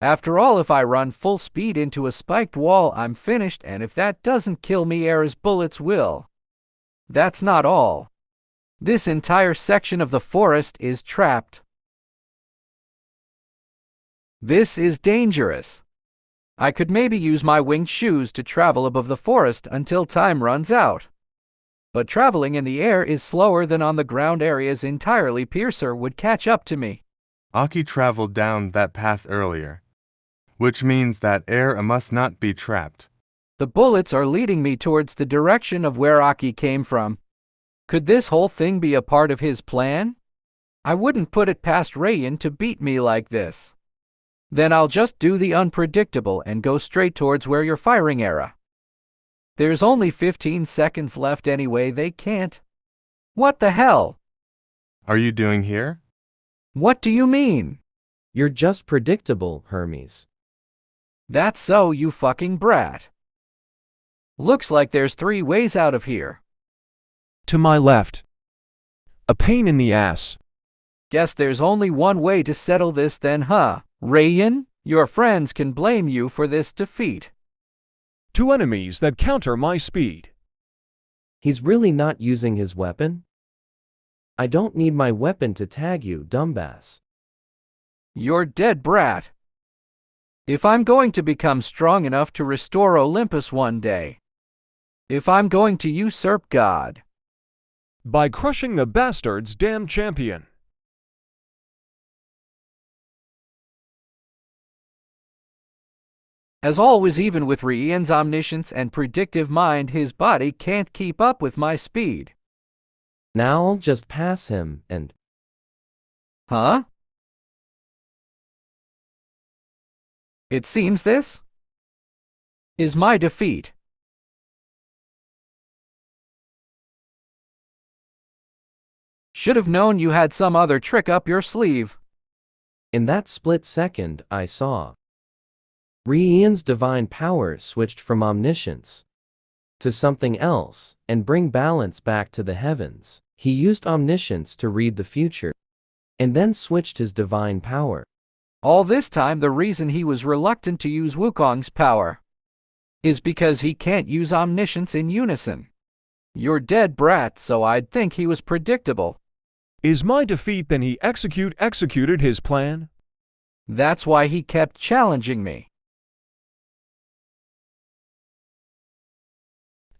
After all, if I run full speed into a spiked wall, I'm finished, and if that doesn't kill me, Era's bullets will. That's not all. This entire section of the forest is trapped. This is dangerous. I could maybe use my winged shoes to travel above the forest until time runs out. But traveling in the air is slower than on the ground areas entirely. Piercer would catch up to me. Aki traveled down that path earlier, which means that Era must not be trapped. The bullets are leading me towards the direction of where Aki came from. Could this whole thing be a part of his plan? I wouldn't put it past Rayan to beat me like this. Then I'll just do the unpredictable and go straight towards where you're firing, Era. There's only 15 seconds left anyway, they can't. What the hell? Are you doing here? What do you mean? You're just predictable, Hermes. That's so, you fucking brat. Looks like there's 3 ways out of here. To my left. A pain in the ass. Guess there's only one way to settle this then, huh? Rayan, your friends can blame you for this defeat. 2 enemies that counter my speed. He's really not using his weapon? I don't need my weapon to tag you, dumbass. You're dead, brat. If I'm going to become strong enough to restore Olympus one day. If I'm going to usurp God. By crushing the bastard's damn champion. As always, even with Rayan's omniscience and predictive mind, his body can't keep up with my speed. Now I'll just pass him and… Huh? It seems this is my defeat. Should have known you had some other trick up your sleeve. In that split second, I saw Rayan's divine power switched from omniscience to something else and bring balance back to the heavens. He used omniscience to read the future and then switched his divine power. All this time, the reason he was reluctant to use Wukong's power is because he can't use omniscience in unison. You're dead, brat, so I'd think he was predictable. Is my defeat then he executed his plan? That's why he kept challenging me.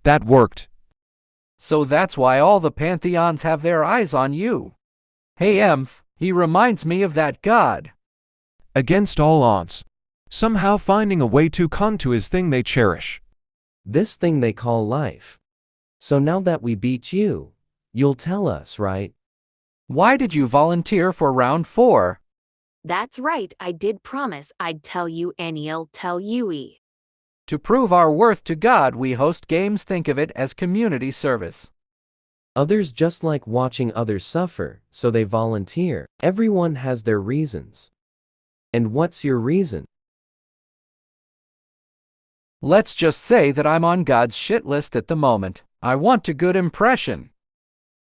That worked. So that's why all the pantheons have their eyes on you. Hey, Emph, he reminds me of that god. Against all odds. Somehow finding a way to come to his thing they cherish. This thing they call life. So now that we beat you, you'll tell us, right? Why did you volunteer for round 4? That's right, I did promise I'd tell you and I'll tell you. To prove our worth to God, we host games. Think of it as community service. Others just like watching others suffer, so they volunteer. Everyone has their reasons. And what's your reason? Let's just say that I'm on God's shit list at the moment. I want a good impression.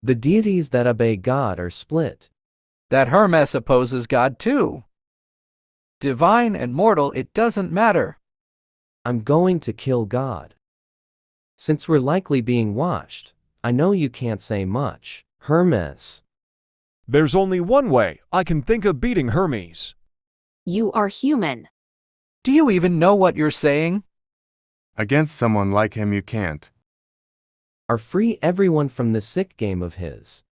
The deities that obey God are split. That Hermes opposes God too. Divine and mortal, it doesn't matter. I'm going to kill God. Since we're likely being watched, I know you can't say much, Hermes. There's only one way I can think of beating Hermes. You are human. Do you even know what you're saying? Against someone like him you can't. Or free everyone from this sick game of his.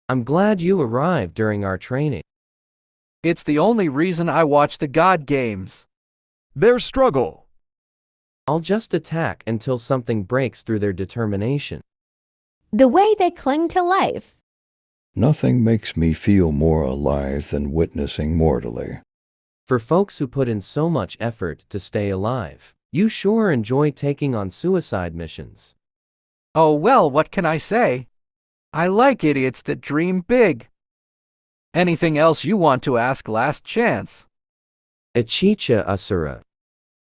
I'm glad you arrived during our training. It's the only reason I watch the God games. Their struggle. I'll just attack until something breaks through their determination. The way they cling to life. Nothing makes me feel more alive than witnessing mortally. For folks who put in so much effort to stay alive, you sure enjoy taking on suicide missions. Oh well, what can I say? I like idiots that dream big. Anything else you want to ask? Last chance. Achicha Asura.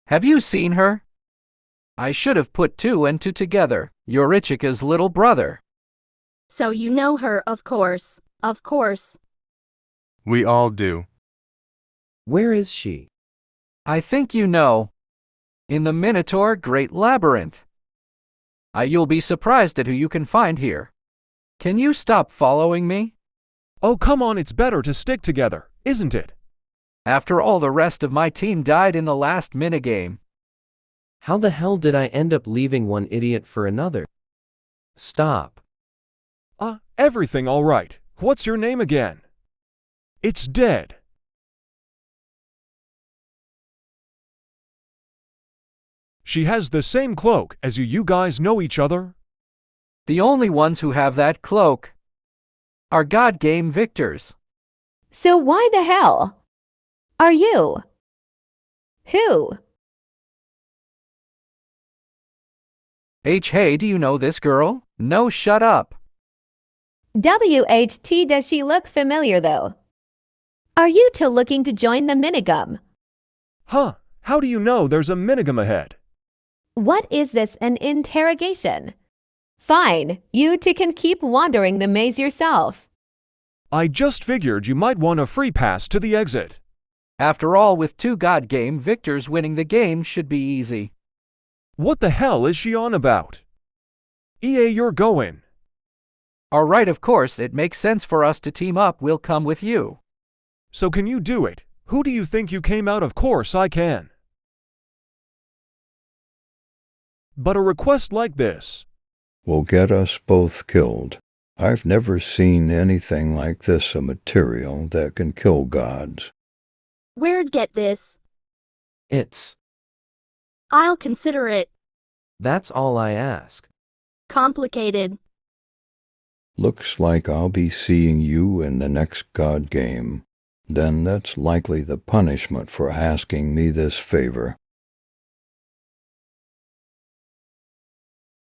Have you seen her? I should have put 2 and 2 together. You're Ichika's little brother. So you know her, of course. Of course. We all do. Where is she? I think you know. In the Minotaur Great Labyrinth. You'll be surprised at who you can find here. Can you stop following me? Oh, come on, it's better to stick together, isn't it? After all, the rest of my team died in the last minigame. How the hell did I end up leaving one idiot for another? Stop. Everything all right. What's your name again? It's dead. She has the same cloak as you. You guys know each other? The only ones who have that cloak are God Game victors. So why the hell are you? Who? Hey, do you know this girl? No, shut up. WHT, does she look familiar though? Are you two looking to join the minigum? Huh, how do you know there's a minigame ahead? What is this, an interrogation? Fine, you two can keep wandering the maze yourself. I just figured you might want a free pass to the exit. After all, with 2 God Game victors, winning the game should be easy. What the hell is she on about? EA, you're going. All right, of course, it makes sense for us to team up. We'll come with you. So can you do it? Who do you think you came out? Of course I can. But a request like this will get us both killed. I've never seen anything like this, a material that can kill gods. Where'd get this? It's. I'll consider it. That's all I ask. Complicated. Looks like I'll be seeing you in the next God Game. Then that's likely the punishment for asking me this favor.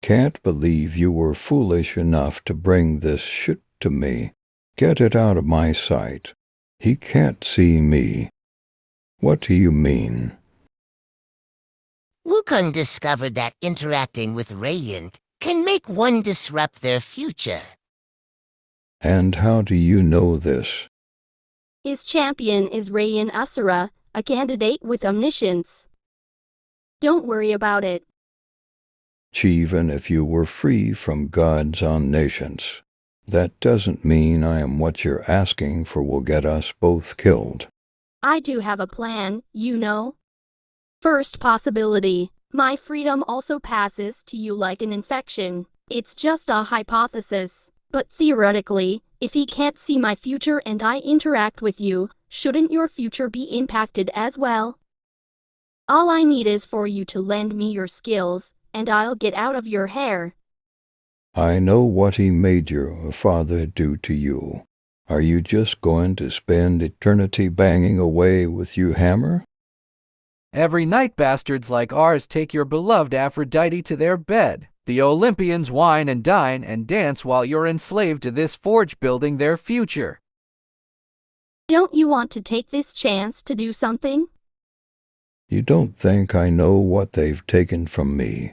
Can't believe you were foolish enough to bring this shit to me. Get it out of my sight. He can't see me. What do you mean? Wukong discovered that interacting with Radiant can make one disrupt their future. And how do you know this? His champion is Rayan Asura, a candidate with omniscience. Don't worry about it. Even if you were free from God's omniscience, that doesn't mean I am what you're asking for will get us both killed. I do have a plan, you know. First possibility, my freedom also passes to you like an infection. It's just a hypothesis, but theoretically, if he can't see my future and I interact with you, shouldn't your future be impacted as well? All I need is for you to lend me your skills, and I'll get out of your hair. I know what he made your father do to you. Are you just going to spend eternity banging away with you hammer? Every night bastards like ours take your beloved Aphrodite to their bed. The Olympians wine and dine and dance while you're enslaved to this forge building their future. Don't you want to take this chance to do something? You don't think I know what they've taken from me?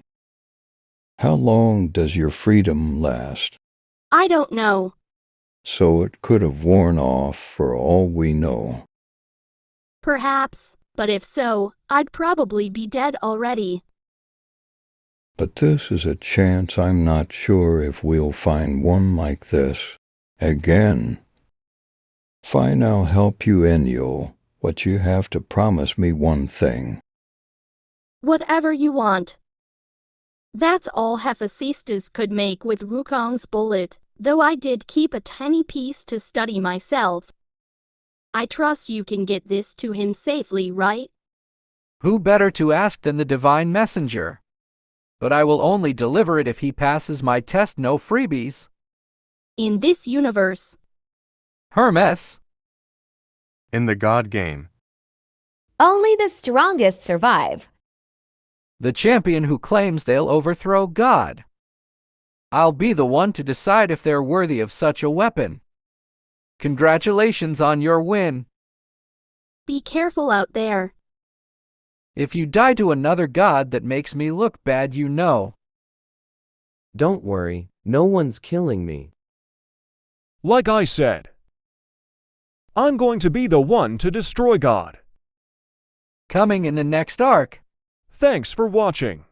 How long does your freedom last? I don't know. So it could have worn off for all we know. Perhaps, but if so, I'd probably be dead already. But this is a chance I'm not sure if we'll find one like this again. Fine, I'll help you, Enyo, but you have to promise me one thing. Whatever you want. That's all Hephaestus could make with Wukong's bullet, though I did keep a tiny piece to study myself. I trust you can get this to him safely, right? Who better to ask than the divine messenger? But I will only deliver it if he passes my test. No freebies. In this universe. Hermes. In the God Game. Only the strongest survive. The champion who claims they'll overthrow God. I'll be the one to decide if they're worthy of such a weapon. Congratulations on your win. Be careful out there. If you die to another god that makes me look bad, you know. Don't worry, no one's killing me. Like I said, I'm going to be the one to destroy God. Coming in the next arc. Thanks for watching.